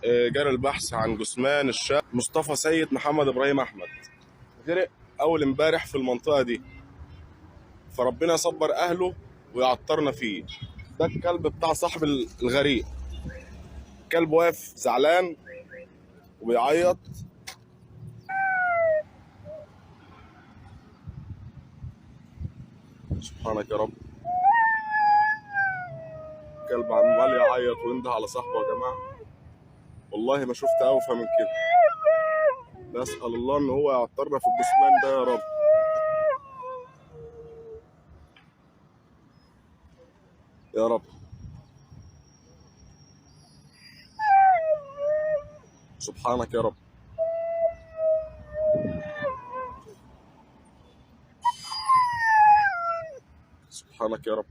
جرى البحث عن جثمان الشاب مصطفى سيد محمد ابراهيم احمد. غرق اول امبارح في المنطقه دي، فربنا يصبر اهله ويعطرنا فيه. ده الكلب بتاع صاحب الغريق. كلب واقف زعلان وبيعيط. سبحانك يا رب. كلب عمال يعيط وينده على صاحبه. يا جماعه والله ما شفت اوفى من كده. نسأل الله ان هو يعطرنا في الجثمان ده يا رب. يا رب. سبحانك يا رب. سبحانك يا رب.